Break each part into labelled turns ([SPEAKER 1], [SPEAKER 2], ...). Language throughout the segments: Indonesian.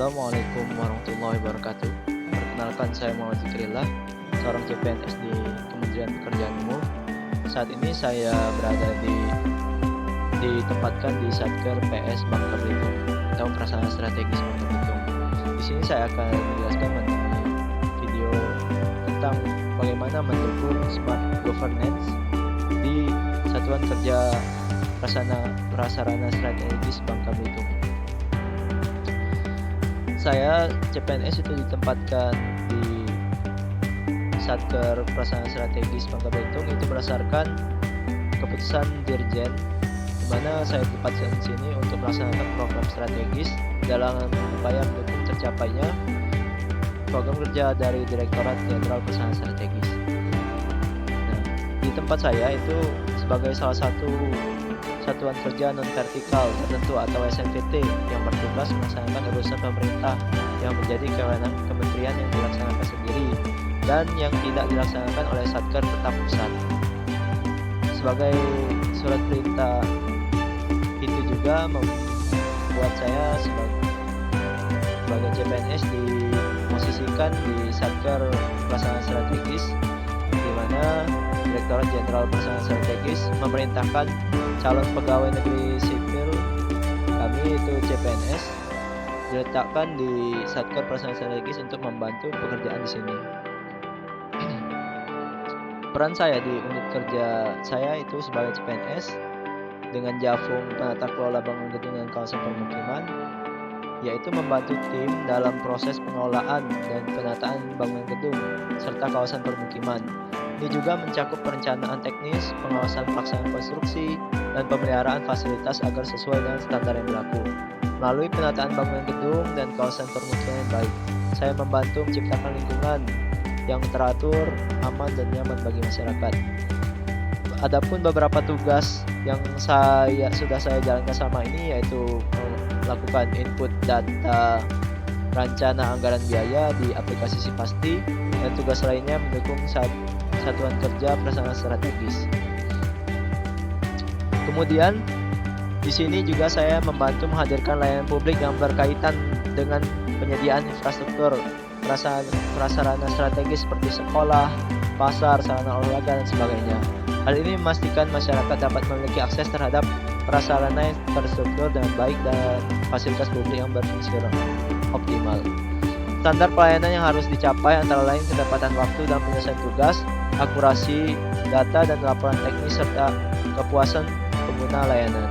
[SPEAKER 1] Assalamualaikum warahmatullahi wabarakatuh. Perkenalkan, saya Muhammad Zikrillah, seorang CPNS di Kementerian Pekerjaan Umum. Saat ini saya berada ditempatkan di Satker PS Bangka Belitung atau Prasarana Strategis Bangka Belitung. Di sini saya akan menjelaskan mengenai video tentang bagaimana mendukung smart governance di Satuan Kerja Prasarana Strategis Bangka Belitung. Saya CPNS itu ditempatkan di Satker Prasarana Strategis Bangka Belitung itu berdasarkan keputusan Dirjen, di mana saya ditempatkan di sini untuk melaksanakan program strategis dalam upaya mendukung tercapainya program kerja dari Direktorat Jenderal Prasarana Strategis. Nah, di tempat saya itu sebagai salah satu satuan kerja non-vertikal tertentu atau SNVT yang bertugas melaksanakan urusan pemerintah yang menjadi kewenangan kementerian yang dilaksanakan sendiri dan yang tidak dilaksanakan oleh Satker tetap pusat. Sebagai surat perintah itu juga membuat saya sebagai CPNS diposisikan di Satker Prasarana Strategis, di mana Direktorat Jenderal Prasarana Strategis memerintahkan calon pegawai negeri sipil kami itu CPNS diletakkan di Satker Prasarana Strategis untuk membantu pekerjaan di sini. Peran saya di unit kerja saya itu sebagai CPNS dengan Javung penata kelola bangunan gedung dan kawasan permukiman, yaitu membantu tim dalam proses pengelolaan dan penataan bangunan gedung serta kawasan permukiman. Ini juga mencakup perencanaan teknis, pengawasan pelaksanaan konstruksi, dan pemeliharaan fasilitas agar sesuai dengan standar yang berlaku. Melalui penataan bangunan gedung dan kawasan permukiman yang baik, saya membantu menciptakan lingkungan yang teratur, aman, dan nyaman bagi masyarakat. Adapun beberapa tugas yang sudah saya jalankan selama ini, yaitu melakukan input data rencana anggaran biaya di aplikasi Sipasti, dan tugas lainnya mendukung Satuan Kerja Prasarana Strategis. Kemudian di sini juga saya membantu menghadirkan layanan publik yang berkaitan dengan penyediaan infrastruktur prasarana strategis seperti sekolah, pasar, sarana olahraga, dan sebagainya. Hal ini memastikan masyarakat dapat memiliki akses terhadap prasarana infrastruktur dengan baik dan fasilitas publik yang berfungsi optimal. Standar pelayanan yang harus dicapai antara lain ketepatan waktu dan penyelesaian tugas, akurasi data dan laporan teknis, serta kepuasan pengguna layanan.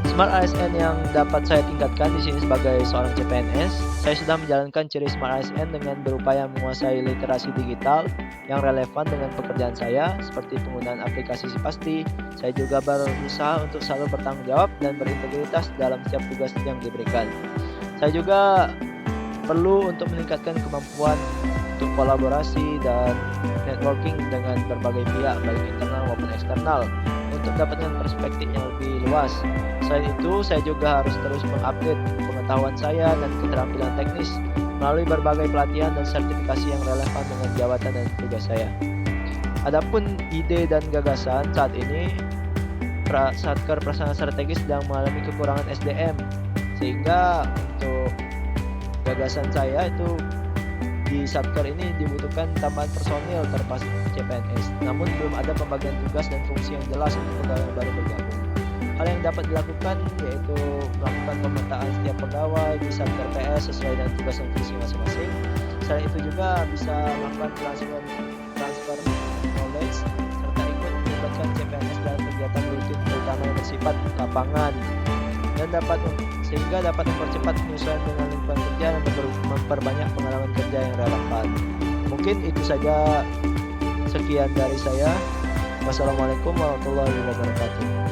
[SPEAKER 1] Smart ASN yang dapat saya tingkatkan di sini sebagai seorang CPNS, saya sudah menjalankan ciri Smart ASN dengan berupaya menguasai literasi digital yang relevan dengan pekerjaan saya, seperti penggunaan aplikasi Sipasti. Saya juga berusaha untuk selalu bertanggung jawab dan berintegritas dalam setiap tugas yang diberikan. Saya juga perlu untuk meningkatkan kemampuan untuk kolaborasi dan networking dengan berbagai pihak, baik internal maupun eksternal, untuk mendapatkan perspektif yang lebih luas. Selain itu, saya juga harus terus mengupdate pengetahuan saya dan keterampilan teknis melalui berbagai pelatihan dan sertifikasi yang relevan dengan jabatan dan tugas saya. Adapun ide dan gagasan, saat ini Satker Prasarana Strategis sedang mengalami kekurangan SDM, sehingga untuk gagasan saya itu di Satker ini dibutuhkan tambahan personil terlepas CPNS, namun belum ada pembagian tugas dan fungsi yang jelas untuk pegawai yang baru bergabung. Hal yang dapat dilakukan yaitu melakukan pemetaan setiap pegawai di Satker PS sesuai dengan tugas dan fungsi masing-masing. Selain itu juga bisa melakukan transfer knowledge serta ikut melibatkan CPNS dalam kegiatan rutin terutama yang bersifat lapangan, dan sehingga dapat mempercepat penyesuaian dengan lingkungan kerja dan memperbanyak pengalaman kerja yang relevan. Mungkin itu saja, sekian dari saya. Wassalamualaikum warahmatullahi wabarakatuh.